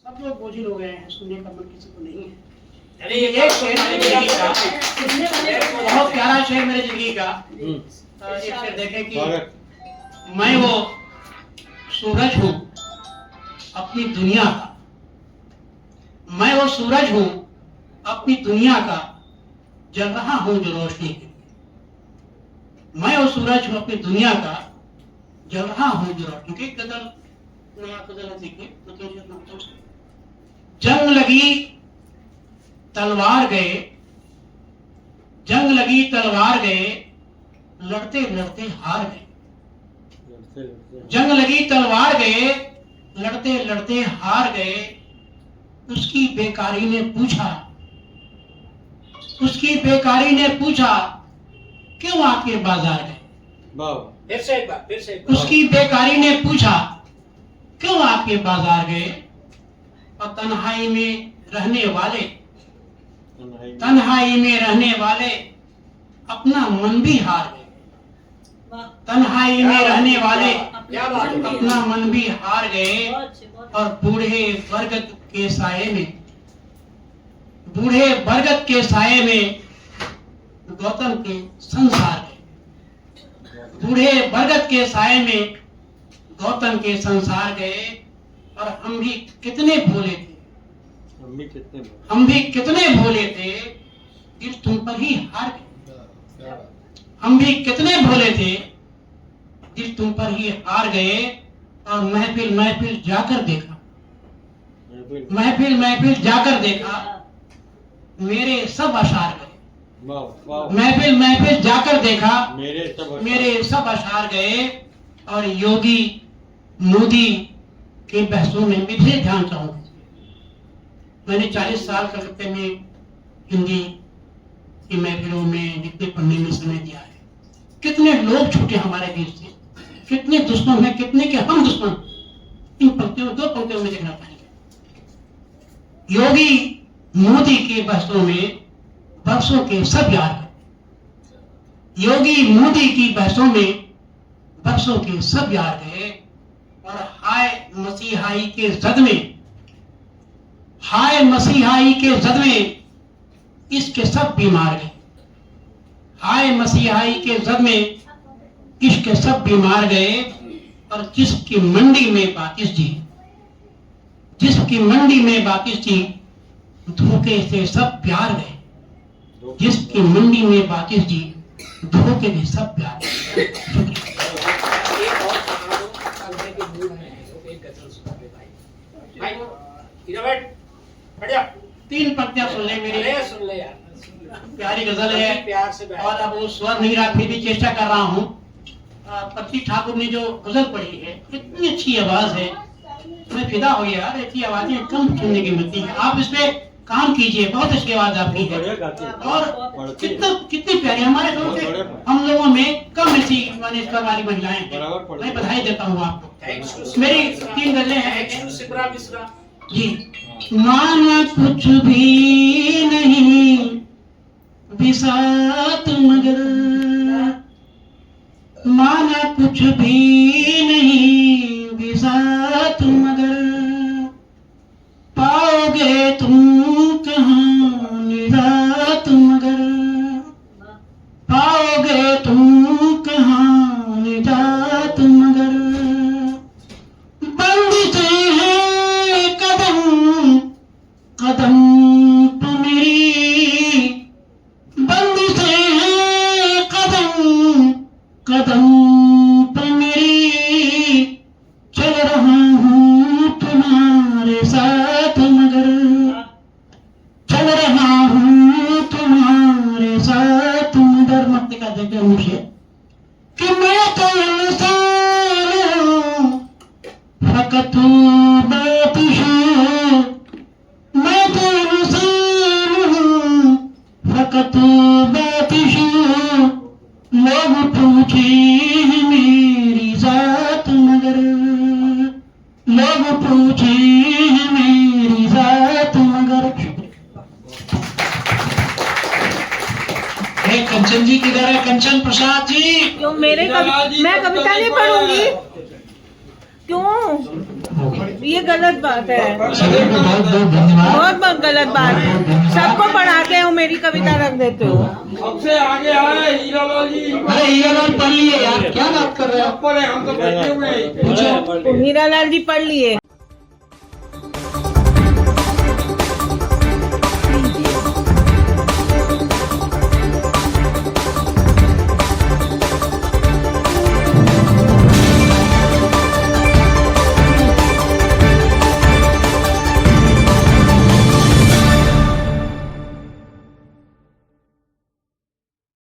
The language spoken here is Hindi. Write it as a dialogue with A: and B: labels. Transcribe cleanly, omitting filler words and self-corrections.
A: सब लोग बोझिल हो गए हैं, सुनने का मन किसी को नहीं है।
B: अरे
A: एक शेर मेरी जिंदगी का, बहुत प्यारा शेर मेरी जिंदगी का। एक शेर देखें कि मैं वो सूरज हूँ अपनी दुनिया का, मैं वो सूरज हूँ अपनी दुनिया का, जल रहा हूँ जो रोशनी के लिए। मैं वो सूरज हूँ अपनी दुनिया का, जल रहा हूँ जो रोशनी की। गजल नया गजल है, देखिए। जंग लगी तलवार गए, जंग लगी तलवार गए, लड़ते लड़ते हार गए। जंग लगी तलवार गए, लड़ते लड़ते हार गए। उसकी बेकारी ने पूछा, उसकी बेकारी ने पूछा, क्यों आके बाजार गए।
B: फिर से एक बार।
A: उसकी बेकारी ने पूछा, क्यों आके बाजार गए। और तन्हाई में रहने वाले, तन्हाई में रहने वाले अपना मन भी हार गए। तन्हाई में रहने वाले अपना मन भी हार गए। और बूढ़े बरगद के साये में, बूढ़े बरगद के साये में गौतम के संसार गए। बूढ़े बरगद के साये में गौतम के संसार गए। और हम भी कितने भोले थे, हम भी कितने भोले थे, दिल तुम पर ही हार गए। हम भी कितने भोले थे, दिल तुम पर ही हार गए। और महफिल महफिल जाकर देखा, महफिल महफिल जाकर देखा, मेरे सब अशार गए। महफिल महफिल जाकर देखा, मेरे सब अशार गए। और योगी मोदी के बहसों में भी ध्यान चाहूंगा। मैंने 40 साल कलकत्ते में हिंदी की महफिलों में लिखने पढ़ने में समय दिया है। कितने लोग छूटे हमारे बीच से, कितने दुश्मन हैं, कितने के हम दुश्मन। इन पंक्तियों, 2 पंक्तियों में देखना पाएंगे। योगी मोदी के बहसों में बरसों के सब यार गए। योगी मोदी की बहसों में बरसों के सब यार गए। और हाय मसीहाई के जद में, हाय मसीहाई के जद में इसके सब बीमार गए। हाय मसीहाई के जद में इसके सब बीमार गए। और जिसकी मंडी में बाकिस जी, जिसकी मंडी में बाकिस जी, धोखे से सब प्यार गए। जिसकी मंडी में बाकिस जी, धोखे से सब प्यार गए।
B: बढ़िया
A: 3 पंक्तियां सुन ले मेरी।
B: सुन ले यार,
A: प्यारी गजल है।
B: प्यार से बैठ।
A: और अब वो स्वर नहीं रहा, फिर भी चेष्टा कर रहा हूँ। पत्ती ठाकुर ने जो गजल पढ़ी है, इतनी अच्छी आवाज है, मैं फिदा हो गया यार। ऐसी आवाजें कम सुनने की मिलती है। आप इस पे काम कीजिए, बहुत अच्छी आवाज आपकी है। और कितनी प्यारी, हमारे लोग से हम लोगों में कम ऐसी स्वर वाली महिलाएं हैं। मैं बधाई देता हूँ आपको। मेरी 3 गजलें हैं जी। माना कुछ भी नहीं बिसात मगर, माना कुछ भी नहीं बिसात मगर, पाओगे तुम कहाँ निजात मगर, पाओगे तुम कहाँ निजात मगर। बंदिशें हैं कदम कदम पे मेरी, बंदिशें हैं कदम कदम पे मेरी, चल रहा हूँ तुम्हारे साथ मगर, चल रहा हूँ तुम्हारे साथ मगर। मत का देते मुझे कि मैं तो इंसान हूँ फकत बातिश हूँ, मैं तो इंसान हूँ फकत बातिश हूँ। लोग पूछे मेरी जात मगर, लोग पूछे मेरी जात मगर। कंचन जी किधर है? कंचन प्रसाद जी।
C: क्यों मैं कविता नहीं पढ़ूंगी? क्यों? ये गलत बात है,
A: सभी को बहुत बहुत धन्यवाद।
C: बहुत बहुत गलत बात है। सबको पढ़ाते हो, मेरी कविता रख देते हो।
D: सबसे आगे आए हीरालाल जी।
A: अरे हीरालाल पढ़ लिए यार, क्या बात कर रहे हो?
D: हम तो बैठे हुए हैं।
A: पूछो।
C: हीरालाल जी पढ़ लिए।